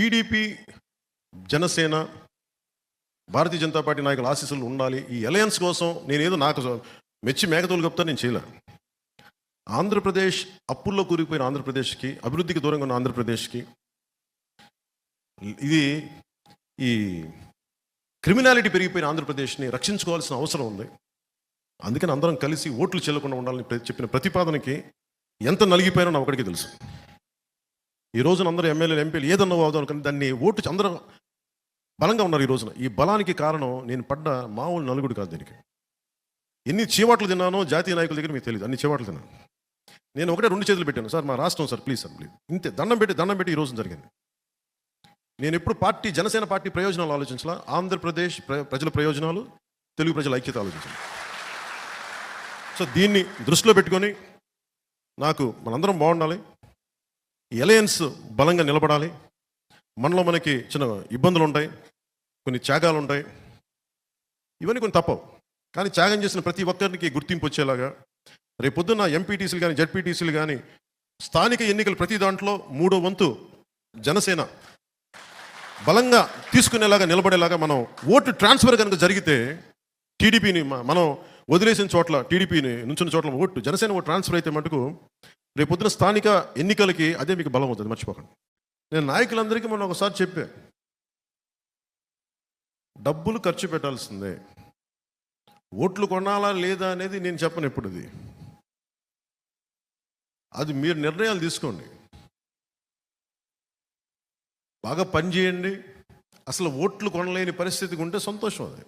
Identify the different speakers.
Speaker 1: TDP, Janasena, Bharatiya Janata party నాయకుల ఆశీస్సులు ఉండాలి. ఈ అలయన్స్ కోసం నేనేదో నాకు మెచ్చి మేకతోలు కప్తా నేను చేయలే. ఆంధ్రప్రదేశ్ అప్పుల్లో కూరుకుపోయిన ఆంధ్రప్రదేశ్కి, అభివృద్ధికి దూరంగా ఉన్న ఆంధ్రప్రదేశ్కి, ఇది ఈ క్రిమినాలిటీ పెరిగిపోయిన ఆంధ్రప్రదేశ్ని రక్షించుకోవాల్సిన అవసరం ఉంది. అందుకని అందరం కలిసి ఓట్లు చెల్లకుండా ఉండాలని చెప్పిన ప్రతిపాదనకి ఎంత నలిగిపోయినా నా ఒకటికి తెలుసు. ఈ రోజున అందరూ ఎమ్మెల్యేలు, ఎంపీలు ఏదన్నా అవుదాం కానీ దాన్ని ఓటు అందరూ బలంగా ఉన్నారు. ఈ రోజున ఈ బలానికి కారణం నేను పడ్డ మామూలు నలుగుడు కాదు. దీనికి ఎన్ని చీవాట్లు తిన్నానో జాతీయ నాయకుల దగ్గర మీకు తెలియదు. అన్ని చీవాట్లు తిన్నాను. నేను ఒకటే 2 చేతులు పెట్టాను, సార్ మా రాష్ట్రం సార్ ప్లీజ్ సార్ ప్లీజ్, ఇంతే దండం పెట్టి ఈ రోజున జరిగింది. నేను ఎప్పుడు జనసేన పార్టీ ప్రయోజనాలు ఆలోచించాల, ఆంధ్రప్రదేశ్ ప్రజల ప్రయోజనాలు, తెలుగు ప్రజల ఐక్యత ఆలోచించాలి. సో దీన్ని దృష్టిలో పెట్టుకొని నాకు మనందరం బాగుండాలి, అలయన్స్ బలంగా నిలబడాలి. మనలో మనకి చిన్న ఇబ్బందులు ఉంటాయి, కొన్ని త్యాగాలు ఉంటాయి, ఇవన్నీ కొన్ని తప్పవు. కానీ త్యాగం చేసిన ప్రతి ఒక్కరికి గుర్తింపు వచ్చేలాగా రేపొద్దున్న ఎంపీటీసీలు కానీ, జడ్పీటీసీలు కానీ, స్థానిక ఎన్నికలు ప్రతి దాంట్లో 3వ వంతు జనసేన బలంగా తీసుకునేలాగా నిలబడేలాగా మనం ఓటు ట్రాన్స్ఫర్ కనుక జరిగితే టీడీపీని మనం వదిలేసిన చోట్ల, టీడీపీని నుంచిన చోట్ల ఓటు జనసేన ఓటు ట్రాన్స్ఫర్ అయితే మటుకు రేపొద్దున స్థానిక ఎన్నికలకి అదే మీకు బలం అవుతుంది, మర్చిపోకండి. నేను నాయకులందరికీ మొన్న ఒకసారి చెప్పా, డబ్బులు ఖర్చు పెట్టాల్సిందే, ఓట్లు కొనాలా లేదా అనేది నేను చెప్పను. ఎప్పుడు అది మీరు నిర్ణయాలు తీసుకోండి. బాగా పనిచేయండి. అసలు ఓట్లు కొనలేని పరిస్థితికి ఉంటే సంతోషం అది.